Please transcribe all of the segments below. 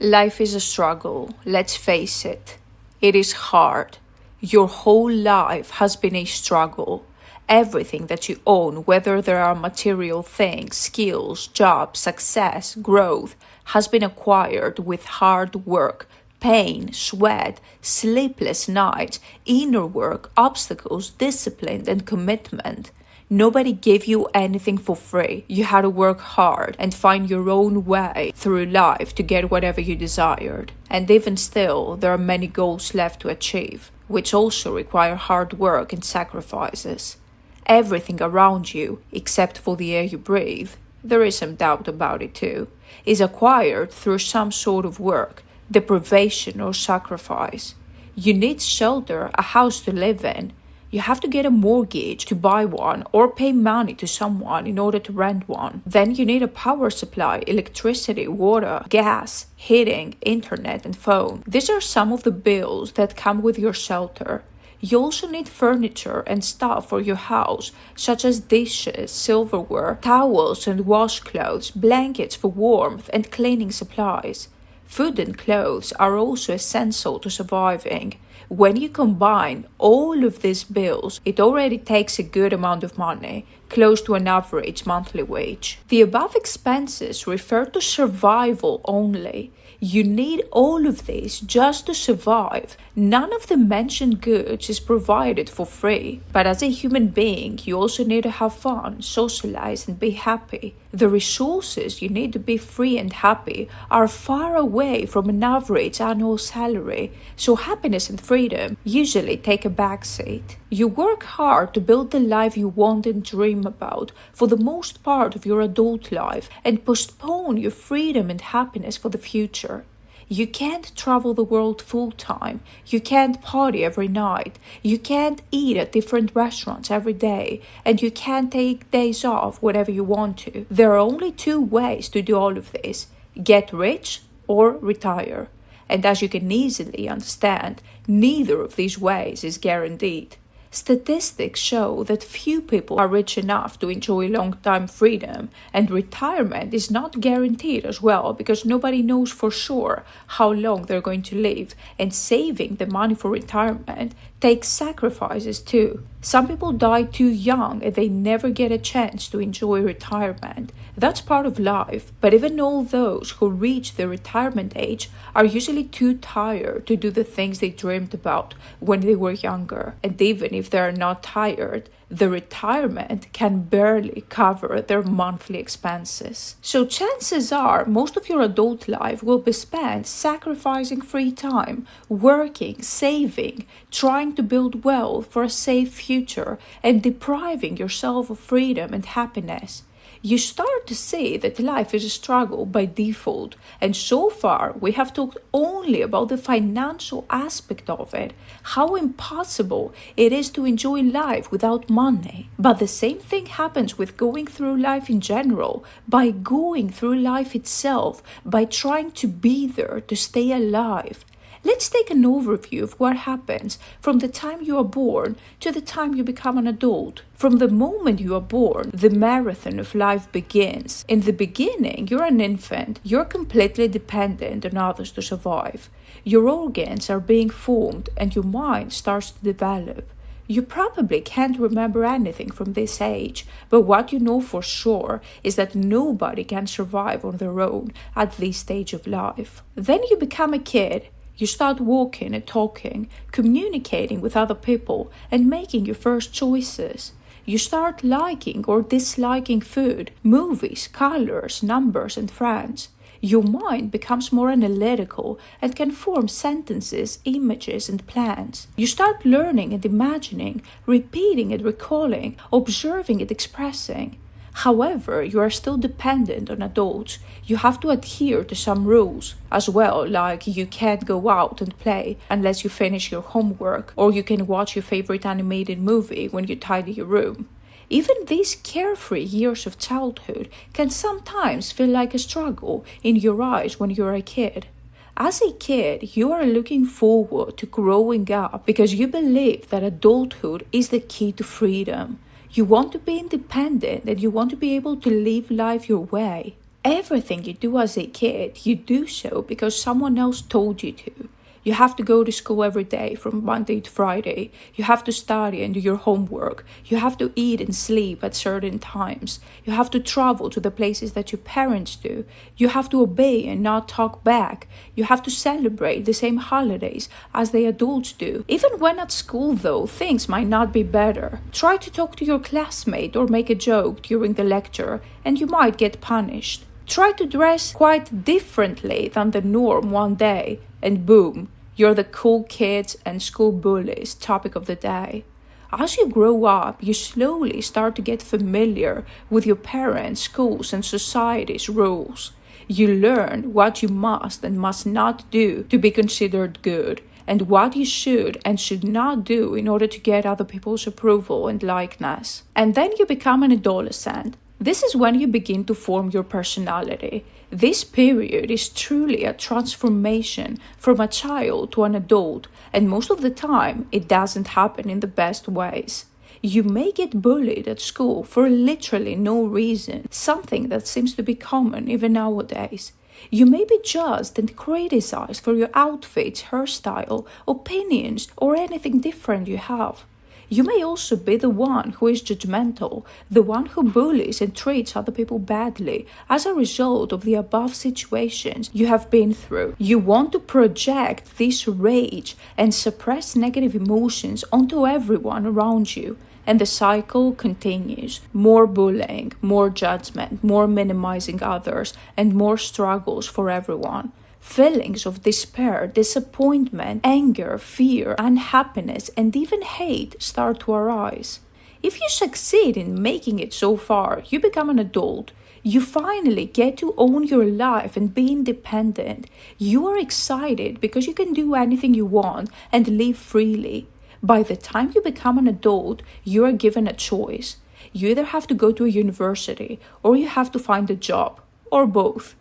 Life is a struggle, let's face it. It is hard. Your whole life has been a struggle. Everything that you own, whether there are material things, skills, jobs, success, growth, has been acquired with hard work, pain, sweat, sleepless nights, inner work, obstacles, discipline, and commitment. Nobody gave you anything for free. You had to work hard and find your own way through life to get whatever you desired. And even still, there are many goals left to achieve, which also require hard work and sacrifices. Everything around you, except for the air you breathe, there is some doubt about it too, is acquired through some sort of work, deprivation, or sacrifice. You need shelter, a house to live in. You have to get a mortgage to buy one or pay money to someone in order to rent one. Then you need a power supply, electricity, water, gas, heating, internet, and phone. These are some of the bills that come with your shelter. You also need furniture and stuff for your house, such as dishes, silverware, towels and washcloths, blankets for warmth, and cleaning supplies. Food and clothes are also essential to surviving. When you combine all of these bills, it already takes a good amount of money, close to an average monthly wage. The above expenses refer to survival only. You need all of this just to survive. None of the mentioned goods is provided for free. But as a human being, you also need to have fun, socialize, and be happy. The resources you need to be free and happy are far away from an average annual salary, so happiness and freedom usually take a backseat. You work hard to build the life you want and dream about for the most part of your adult life and postpone your freedom and happiness for the future. You can't travel the world full time. You can't party every night. You can't eat at different restaurants every day. And you can't take days off whenever you want to. There are only two ways to do all of this: get rich or retire. And as you can easily understand, neither of these ways is guaranteed. Statistics show that few people are rich enough to enjoy long-time freedom, and retirement is not guaranteed as well because nobody knows for sure how long they're going to live, and saving the money for retirement takes sacrifices too. Some people die too young and they never get a chance to enjoy retirement. That's part of life, but even all those who reach the retirement age are usually too tired to do the things they dreamed about when they were younger. And even if they are not tired, the retirement can barely cover their monthly expenses. So chances are most of your adult life will be spent sacrificing free time, working, saving, trying to build wealth for a safe future, and depriving yourself of freedom and happiness. You start to see that life is a struggle by default, and so far we have talked only about the financial aspect of it, how impossible it is to enjoy life without money. But the same thing happens with going through life in general, by going through life itself, by trying to be there, to stay alive. Let's take an overview of what happens from the time you are born to the time you become an adult. From the moment you are born, the marathon of life begins. In the beginning, you're an infant. You're completely dependent on others to survive. Your organs are being formed and your mind starts to develop. You probably can't remember anything from this age, but what you know for sure is that nobody can survive on their own at this stage of life. Then you become a kid. You start walking and talking, communicating with other people, and making your first choices. You start liking or disliking food, movies, colors, numbers, and friends. Your mind becomes more analytical and can form sentences, images, and plans. You start learning and imagining, repeating and recalling, observing and expressing. However, you are still dependent on adults. You have to adhere to some rules as well, like you can't go out and play unless you finish your homework, or you can watch your favorite animated movie when you tidy your room. Even these carefree years of childhood can sometimes feel like a struggle in your eyes when you're a kid. As a kid, you are looking forward to growing up because you believe that adulthood is the key to freedom. You want to be independent and you want to be able to live life your way. Everything you do as a kid, you do so because someone else told you to. You have to go to school every day from Monday to Friday. You have to study and do your homework. You have to eat and sleep at certain times. You have to travel to the places that your parents do. You have to obey and not talk back. You have to celebrate the same holidays as the adults do. Even when at school, though, things might not be better. Try to talk to your classmate or make a joke during the lecture, and you might get punished. Try to dress quite differently than the norm one day, and boom, you're the cool kids and school bullies topic of the day. As you grow up, you slowly start to get familiar with your parents, schools, and society's rules. You learn what you must and must not do to be considered good, and what you should and should not do in order to get other people's approval and likeness. And then you become an adolescent. This is when you begin to form your personality. This period is truly a transformation from a child to an adult, and most of the time, it doesn't happen in the best ways. You may get bullied at school for literally no reason, something that seems to be common even nowadays. You may be judged and criticized for your outfits, hairstyle, opinions, or anything different you have. You may also be the one who is judgmental, the one who bullies and treats other people badly as a result of the above situations you have been through. You want to project this rage and suppress negative emotions onto everyone around you, and the cycle continues. More bullying, more judgment, more minimizing others, and more struggles for everyone. Feelings of despair, disappointment, anger, fear, unhappiness, and even hate start to arise. If you succeed in making it so far, you become an adult. You finally get to own your life and be independent. You are excited because you can do anything you want and live freely. By the time you become an adult, you are given a choice. You either have to go to a university or you have to find a job, or both.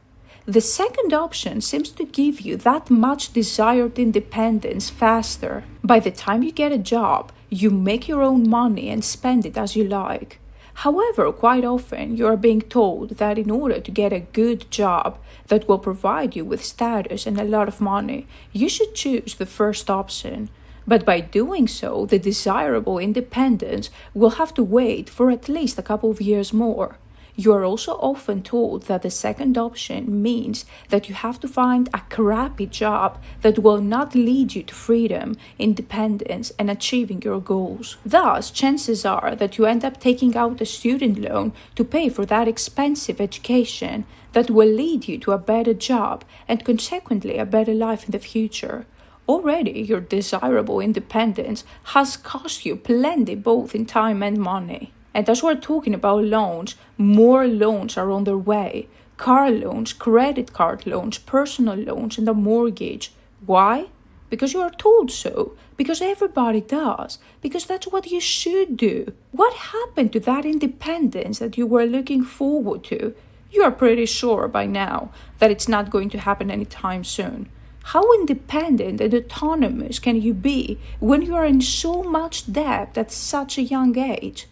The second option seems to give you that much desired independence faster. By the time you get a job, you make your own money and spend it as you like. However, quite often you are being told that in order to get a good job that will provide you with status and a lot of money, you should choose the first option. But by doing so, the desirable independence will have to wait for at least a couple of years more. You are also often told that the second option means that you have to find a crappy job that will not lead you to freedom, independence, and achieving your goals. Thus, chances are that you end up taking out a student loan to pay for that expensive education that will lead you to a better job and consequently a better life in the future. Already, your desirable independence has cost you plenty both in time and money. And as we're talking about loans, more loans are on their way. Car loans, credit card loans, personal loans, and a mortgage. Why? Because you are told so. Because everybody does. Because that's what you should do. What happened to that independence that you were looking forward to? You are pretty sure by now that it's not going to happen anytime soon. How independent and autonomous can you be when you are in so much debt at such a young age?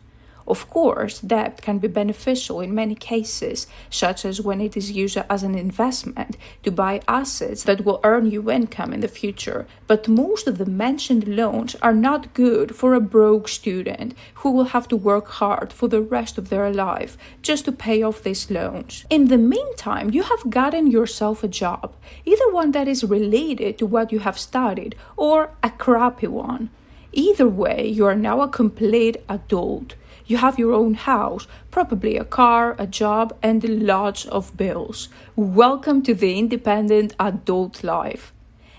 Of course, debt can be beneficial in many cases, such as when it is used as an investment to buy assets that will earn you income in the future, but most of the mentioned loans are not good for a broke student who will have to work hard for the rest of their life just to pay off these loans. In the meantime, you have gotten yourself a job, either one that is related to what you have studied or a crappy one. Either way, you are now a complete adult. You have your own house, probably a car, a job, and lots of bills. Welcome to the independent adult life.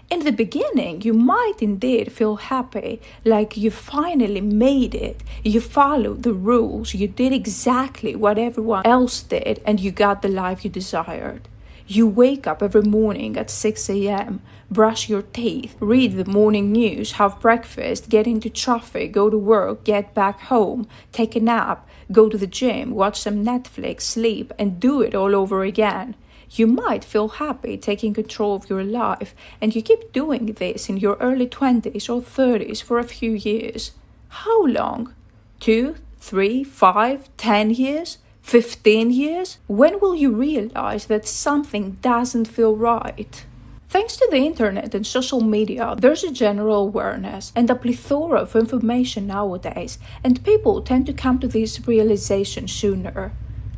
In the beginning, you might indeed feel happy, like you finally made it. You followed the rules, you did exactly what everyone else did, and you got the life you desired. You wake up every morning at 6 a.m., brush your teeth, read the morning news, have breakfast, get into traffic, go to work, get back home, take a nap, go to the gym, watch some Netflix, sleep, and do it all over again. You might feel happy taking control of your life, and you keep doing this in your early 20s or 30s for a few years. How long? 2, 3, 5, 10 years? 15 years? When will you realize that something doesn't feel right? Thanks to the internet and social media, there's a general awareness and a plethora of information nowadays, and people tend to come to this realization sooner.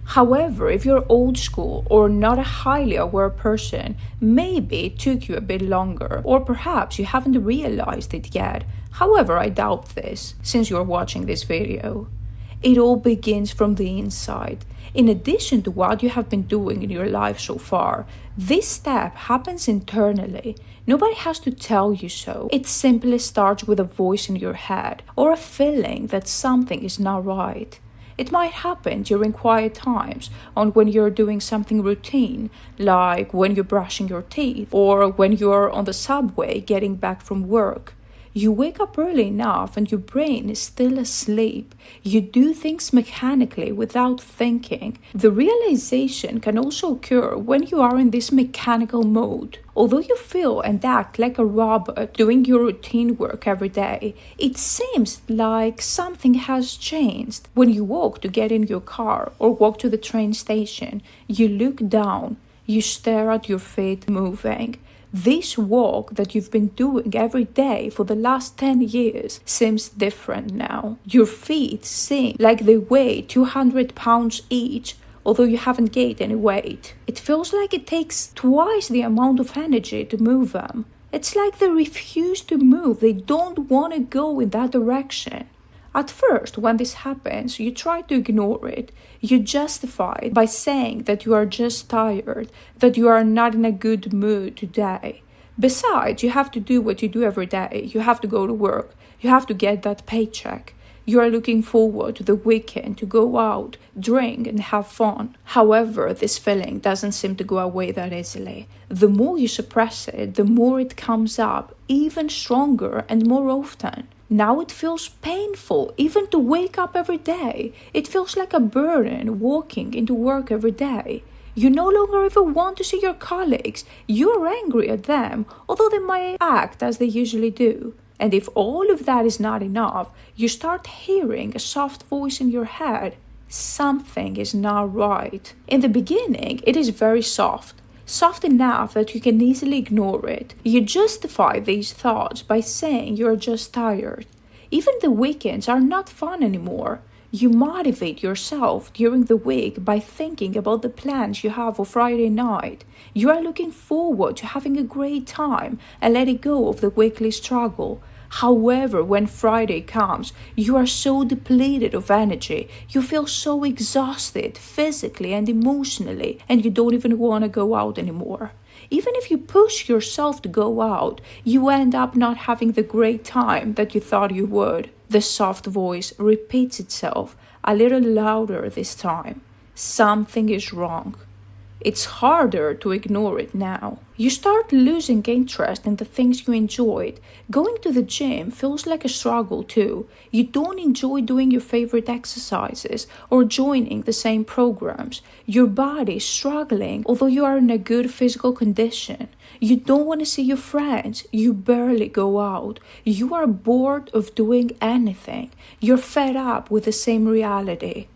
However, if you're old school or not a highly aware person, maybe it took you a bit longer, or perhaps you haven't realized it yet. However, I doubt this, since you're watching this video. It all begins from the inside. In addition to what you have been doing in your life so far, this step happens internally. Nobody has to tell you so. It simply starts with a voice in your head or a feeling that something is not right. It might happen during quiet times, on when you're doing something routine, like when you're brushing your teeth or when you're on the subway getting back from work. You wake up early enough and your brain is still asleep. You do things mechanically without thinking. The realization can also occur when you are in this mechanical mode. Although you feel and act like a robot doing your routine work every day, it seems like something has changed. When you walk to get in your car or walk to the train station, you look down, you stare at your feet moving. This walk that you've been doing every day for the last 10 years seems different now. Your feet seem like they weigh 200 pounds each, although you haven't gained any weight. It feels like it takes twice the amount of energy to move them. It's like they refuse to move, they don't want to go in that direction. At first, when this happens, you try to ignore it. You justify it by saying that you are just tired, that you are not in a good mood today. Besides, you have to do what you do every day. You have to go to work. You have to get that paycheck. You are looking forward to the weekend to go out, drink, and have fun. However, this feeling doesn't seem to go away that easily. The more you suppress it, the more it comes up, even stronger and more often. Now it feels painful even to wake up every day. It feels like a burden walking into work every day. You no longer even want to see your colleagues. You are angry at them, although they might act as they usually do. And if all of that is not enough, you start hearing a soft voice in your head. Something is not right. In the beginning, it is very soft. Soft enough that you can easily ignore it. You justify these thoughts by saying you're just tired. Even the weekends are not fun anymore. You motivate yourself during the week by thinking about the plans you have for Friday night. You are looking forward to having a great time and letting go of the weekly struggle. However, when Friday comes, you are so depleted of energy, you feel so exhausted physically and emotionally, and you don't even want to go out anymore. Even if you push yourself to go out, you end up not having the great time that you thought you would. The soft voice repeats itself, a little louder this time. Something is wrong. It's harder to ignore it now. You start losing interest in the things you enjoyed. Going to the gym feels like a struggle too. You don't enjoy doing your favorite exercises or joining the same programs. Your body is struggling, although you are in a good physical condition. You don't want to see your friends. You barely go out. You are bored of doing anything. You're fed up with the same reality.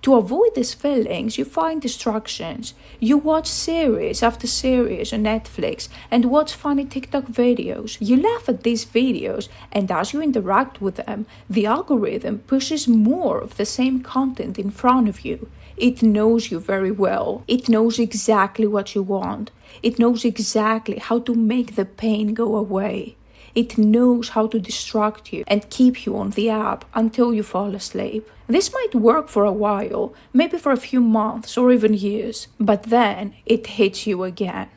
To avoid these feelings, you find distractions. You watch series after series on Netflix and watch funny TikTok videos. You laugh at these videos, and as you interact with them, the algorithm pushes more of the same content in front of you. It knows you very well. It knows exactly what you want. It knows exactly how to make the pain go away. It knows how to distract you and keep you on the app until you fall asleep. This might work for a while, maybe for a few months or even years, but then it hits you again.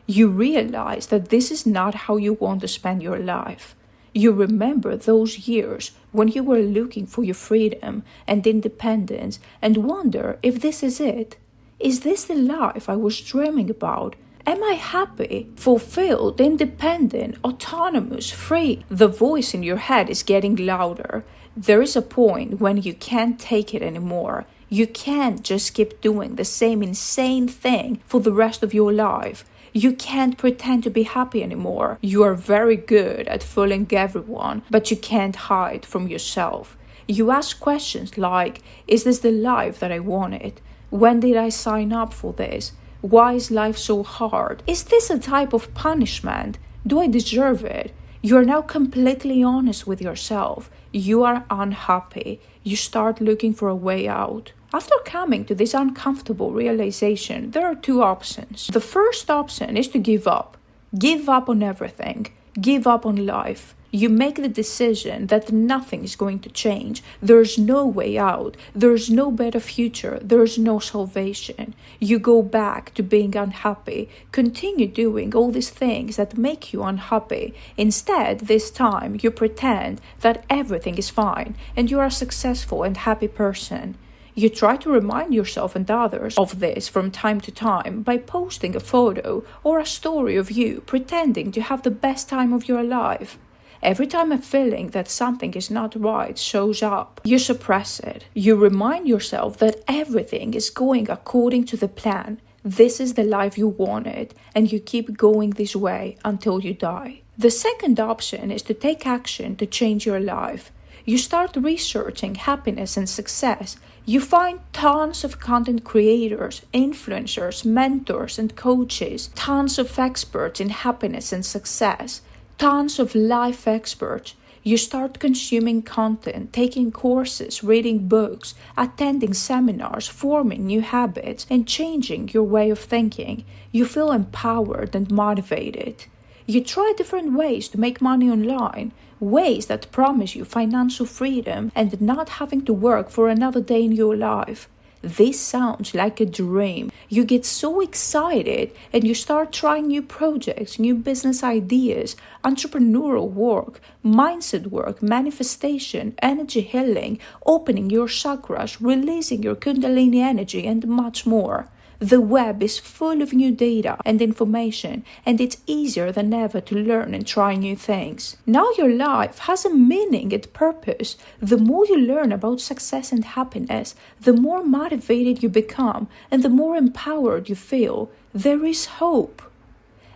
You realize that this is not how you want to spend your life. You remember those years when you were looking for your freedom and independence and wonder if this is it. Is this the life I was dreaming about? Am I happy, fulfilled, independent, autonomous, free? The voice in your head is getting louder. There is a point when you can't take it anymore. You can't just keep doing the same insane thing for the rest of your life. You can't pretend to be happy anymore. You are very good at fooling everyone, but you can't hide from yourself. You ask questions like, is this the life that I wanted? When did I sign up for this? Why is life so hard? Is this a type of punishment? Do I deserve it? You are now completely honest with yourself. You are unhappy. You start looking for a way out. After coming to this uncomfortable realization, there are two options. The first option is to give up. Give up on everything. Give up on life. You make the decision that nothing is going to change. There's no way out. There's no better future. There's no salvation. You go back to being unhappy. Continue doing all these things that make you unhappy. Instead, this time, you pretend that everything is fine and you are a successful and happy person. You try to remind yourself and others of this from time to time by posting a photo or a story of you pretending to have the best time of your life. Every time a feeling that something is not right shows up, you suppress it. You remind yourself that everything is going according to the plan. This is the life you wanted, and you keep going this way until you die. The second option is to take action to change your life. You start researching happiness and success. You find tons of content creators, influencers, mentors, and coaches, tons of experts in happiness and success. Tons of life experts. You start consuming content, taking courses, reading books, attending seminars, forming new habits, and changing your way of thinking. You feel empowered and motivated. You try different ways to make money online, ways that promise you financial freedom and not having to work for another day in your life. This sounds like a dream. You get so excited and you start trying new projects, new business ideas, entrepreneurial work, mindset work, manifestation, energy healing, opening your chakras, releasing your Kundalini energy, and much more. The web is full of new data and information, and it's easier than ever to learn and try new things. Now your life has a meaning and purpose. The more you learn about success and happiness, the more motivated you become and the more empowered you feel. There is hope.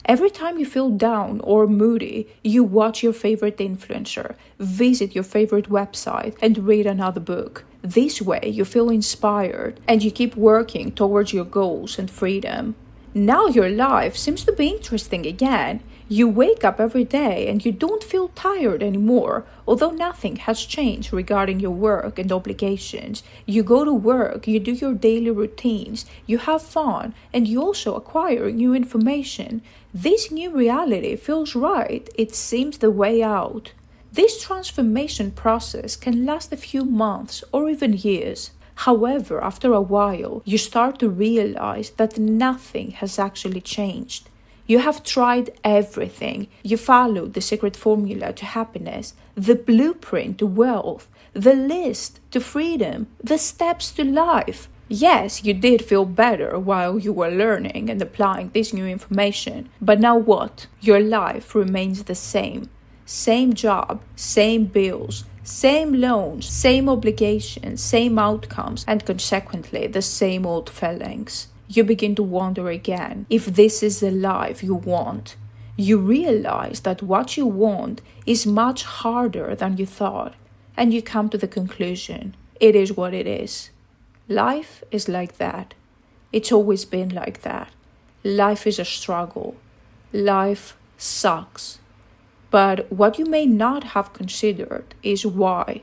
Every time you feel down or moody, you watch your favorite influencer, visit your favorite website, and read another book. This way, you feel inspired and you keep working towards your goals and freedom. Now your life seems to be interesting again. You wake up every day and you don't feel tired anymore, although nothing has changed regarding your work and obligations. You go to work, you do your daily routines, you have fun, and you also acquire new information. This new reality feels right. It seems the way out. This transformation process can last a few months or even years. However, after a while, you start to realize that nothing has actually changed. You have tried everything. You followed the secret formula to happiness, the blueprint to wealth, the list to freedom, the steps to life. Yes, you did feel better while you were learning and applying this new information. But now what? Your life remains the same. Same job, same bills, same loans, same obligations, same outcomes, and consequently the same old feelings. You begin to wonder again if this is the life you want. You realize that what you want is much harder than you thought, and you come to the conclusion, it is what it is. Life is like that. It's always been like that. Life is a struggle. Life sucks. But what you may not have considered is why.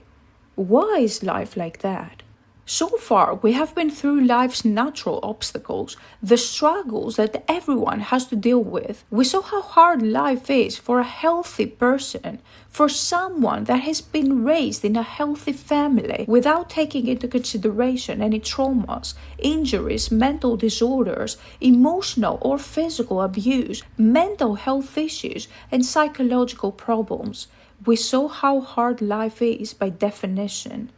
Why is life like that? So far, we have been through life's natural obstacles, the struggles that everyone has to deal with. We saw how hard life is for a healthy person, for someone that has been raised in a healthy family without taking into consideration any traumas, injuries, mental disorders, emotional or physical abuse, mental health issues, and psychological problems. We saw how hard life is by definition.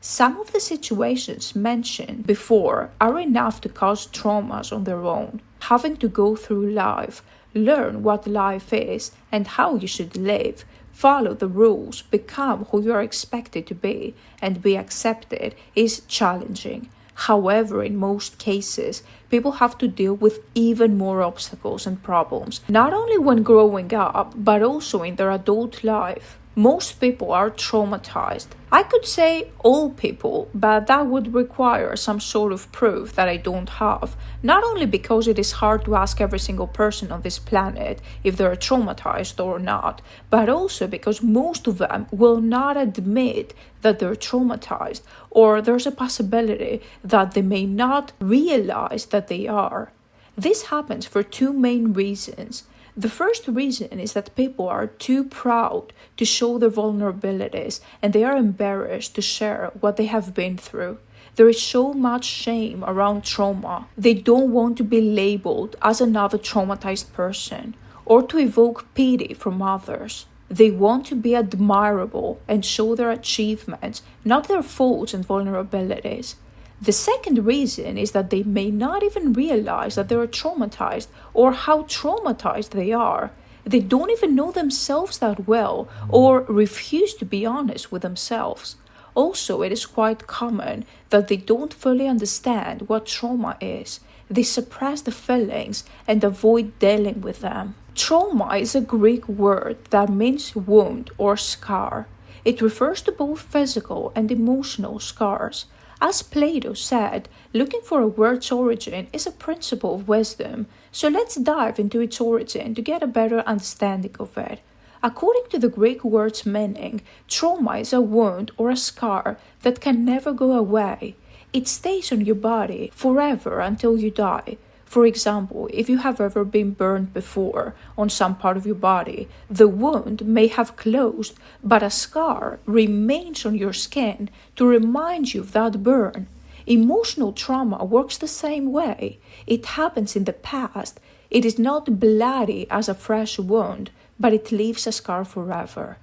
Some of the situations mentioned before are enough to cause traumas on their own. Having to go through life, learn what life is and how you should live, follow the rules, become who you are expected to be, and be accepted is challenging. However, in most cases, people have to deal with even more obstacles and problems, not only when growing up, but also in their adult life. Most people are traumatized. I could say all people, but that would require some sort of proof that I don't have. Not only because it is hard to ask every single person on this planet if they're traumatized or not, but also because most of them will not admit that they're traumatized, or there's a possibility that they may not realize that they are. This happens for two main reasons. The first reason is that people are too proud to show their vulnerabilities and they are embarrassed to share what they have been through. There is so much shame around trauma. They don't want to be labeled as another traumatized person or to evoke pity from others. They want to be admirable and show their achievements, not their faults and vulnerabilities. The second reason is that they may not even realize that they are traumatized or how traumatized they are. They don't even know themselves that well or refuse to be honest with themselves. Also, it is quite common that they don't fully understand what trauma is. They suppress the feelings and avoid dealing with them. Trauma is a Greek word that means wound or scar. It refers to both physical and emotional scars. As Plato said, looking for a word's origin is a principle of wisdom, so let's dive into its origin to get a better understanding of it. According to the Greek word's meaning, trauma is a wound or a scar that can never go away. It stays on your body forever until you die. For example, if you have ever been burned before on some part of your body, the wound may have closed, but a scar remains on your skin to remind you of that burn. Emotional trauma works the same way. It happens in the past. It is not bloody as a fresh wound, but it leaves a scar forever.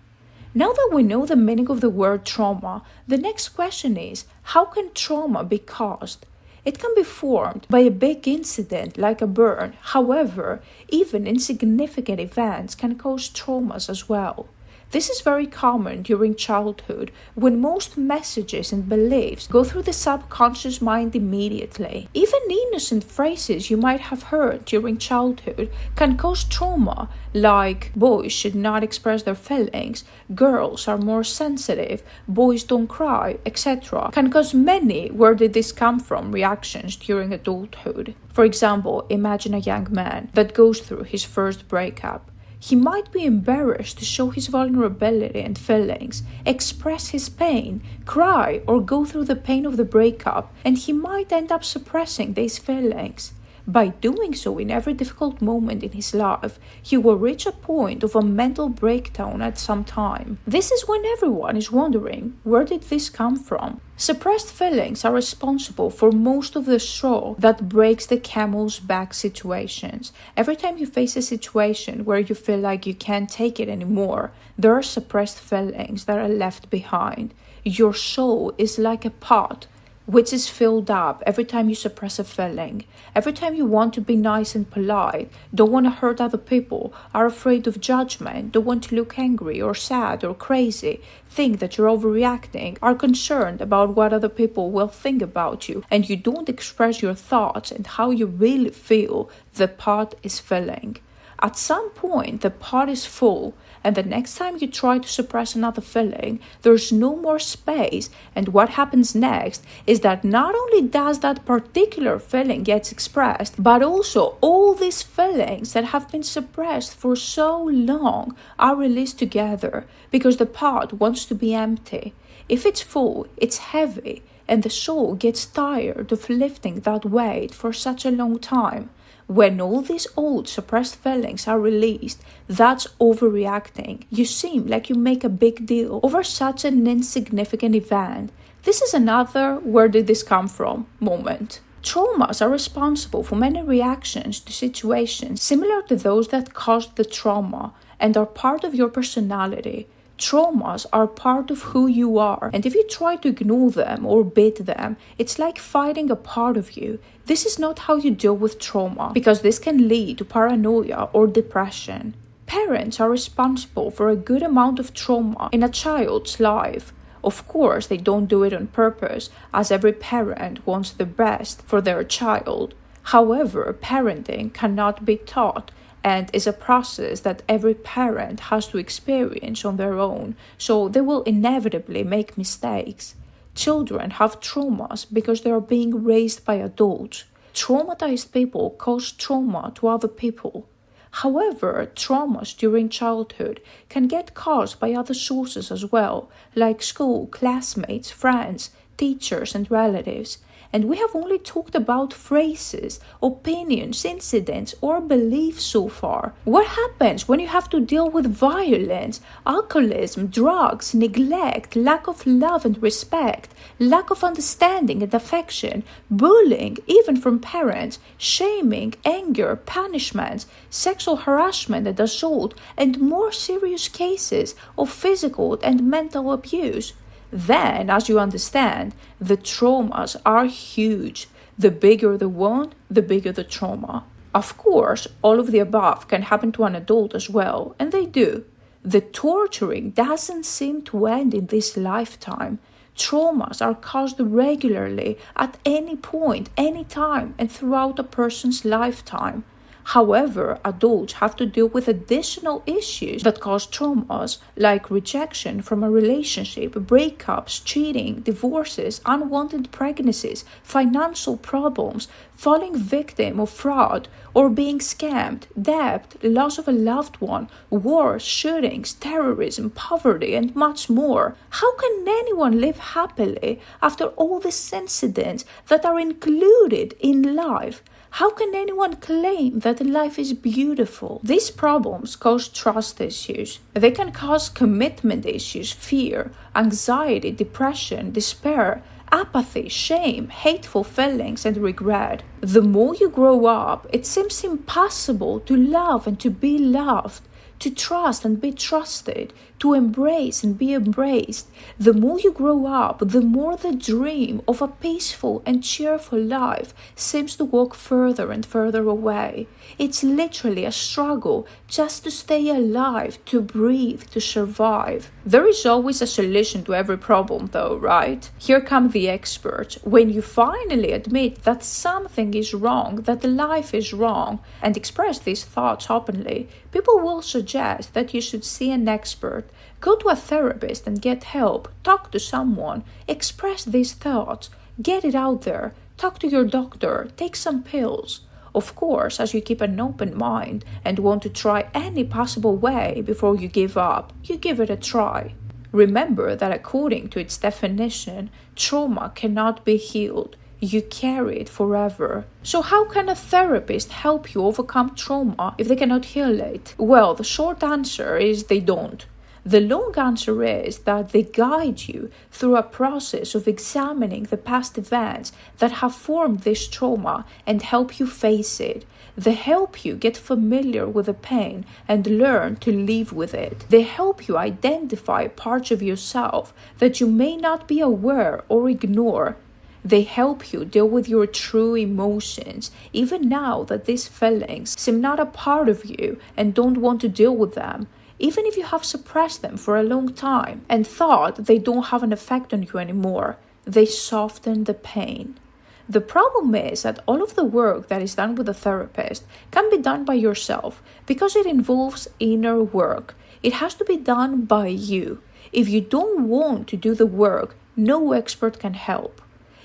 Now that we know the meaning of the word trauma, the next question is, how can trauma be caused? It can be formed by a big incident like a burn. However, even insignificant events can cause traumas as well. This is very common during childhood, when most messages and beliefs go through the subconscious mind immediately. Even innocent phrases you might have heard during childhood can cause trauma, like boys should not express their feelings, girls are more sensitive, boys don't cry, etc. Can cause many "where did this come from" reactions during adulthood. For example, imagine a young man that goes through his first breakup. He might be embarrassed to show his vulnerability and feelings, express his pain, cry, or go through the pain of the breakup, and he might end up suppressing these feelings. By doing so in every difficult moment in his life, he will reach a point of a mental breakdown at some time. This is when everyone is wondering, where did this come from? Suppressed feelings are responsible for most of the straw that breaks the camel's back situations. Every time you face a situation where you feel like you can't take it anymore, there are suppressed feelings that are left behind. Your soul is like a pot which is filled up every time you suppress a feeling. Every time you want to be nice and polite, don't want to hurt other people, are afraid of judgment, don't want to look angry or sad or crazy, think that you're overreacting, are concerned about what other people will think about you, and you don't express your thoughts and how you really feel, the pot is filling. At some point, the pot is full, and the next time you try to suppress another feeling, there's no more space, and what happens next is that not only does that particular feeling get expressed, but also all these feelings that have been suppressed for so long are released together, because the pot wants to be empty. If it's full, it's heavy, and the soul gets tired of lifting that weight for such a long time. When all these old suppressed feelings are released, that's overreacting. You seem like you make a big deal over such an insignificant event. This is another "where did this come from" moment. Traumas are responsible for many reactions to situations similar to those that caused the trauma and are part of your personality. Traumas are part of who you are, and if you try to ignore them or beat them, it's like fighting a part of you. This is not how you deal with trauma, because this can lead to paranoia or depression. Parents are responsible for a good amount of trauma in a child's life. Of course, they don't do it on purpose, as every parent wants the best for their child. However, parenting cannot be taught, and is a process that every parent has to experience on their own, so they will inevitably make mistakes. Children have traumas because they are being raised by adults. Traumatized people cause trauma to other people. However, traumas during childhood can get caused by other sources as well, like school, classmates, friends, teachers, and relatives. And we have only talked about phrases, opinions, incidents, or beliefs so far. What happens when you have to deal with violence, alcoholism, drugs, neglect, lack of love and respect, lack of understanding and affection, bullying, even from parents, shaming, anger, punishments, sexual harassment and assault, and more serious cases of physical and mental abuse? Then, as you understand, the traumas are huge. The bigger the wound, the bigger the trauma. Of course, all of the above can happen to an adult as well, and they do. The torturing doesn't seem to end in this lifetime. Traumas are caused regularly at any point, any time, and throughout a person's lifetime. However, adults have to deal with additional issues that cause traumas, like rejection from a relationship, breakups, cheating, divorces, unwanted pregnancies, financial problems, falling victim of fraud, or being scammed, debt, loss of a loved one, wars, shootings, terrorism, poverty, and much more. How can anyone live happily after all these incidents that are included in life? How can anyone claim that life is beautiful? These problems cause trust issues. They can cause commitment issues, fear, anxiety, depression, despair, apathy, shame, hateful feelings, and regret. The more you grow up, it seems impossible to love and to be loved, to trust and be trusted, to embrace and be embraced. The more you grow up, the more the dream of a peaceful and cheerful life seems to walk further and further away. It's literally a struggle just to stay alive, to breathe, to survive. There is always a solution to every problem though, right? Here come the experts. When you finally admit that something is wrong, that life is wrong, and express these thoughts openly, people will suggest that you should see an expert. Go to a therapist and get help. Talk to someone. Express these thoughts. Get it out there. Talk to your doctor. Take some pills. Of course, as you keep an open mind and want to try any possible way before you give up, you give it a try. Remember that according to its definition, trauma cannot be healed. You carry it forever. So how can a therapist help you overcome trauma if they cannot heal it? Well, the short answer is they don't. The long answer is that they guide you through a process of examining the past events that have formed this trauma and help you face it. They help you get familiar with the pain and learn to live with it. They help you identify parts of yourself that you may not be aware or ignore. They help you deal with your true emotions, even now that these feelings seem not a part of you and don't want to deal with them. Even if you have suppressed them for a long time and thought they don't have an effect on you anymore, they soften the pain. The problem is that all of the work that is done with a therapist can be done by yourself because it involves inner work. It has to be done by you. If you don't want to do the work, no expert can help.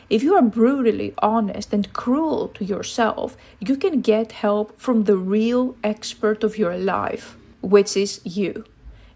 If you are brutally honest and cruel to yourself, you can get help from the real expert of your life, which is you.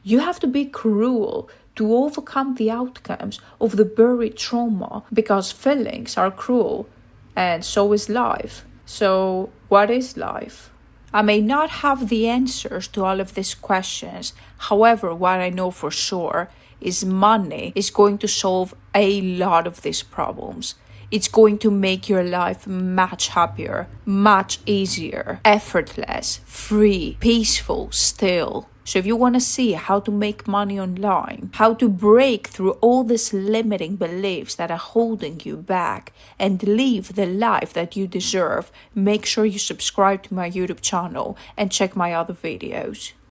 You have to be cruel to overcome the outcomes of the buried trauma because feelings are cruel, and so is life. So, what is life? I may not have the answers to all of these questions. However, what I know for sure is money is going to solve a lot of these problems. It's going to make your life much happier, much easier, effortless, free, peaceful, still. So if you want to see how to make money online, how to break through all these limiting beliefs that are holding you back and live the life that you deserve, make sure you subscribe to my YouTube channel and check my other videos.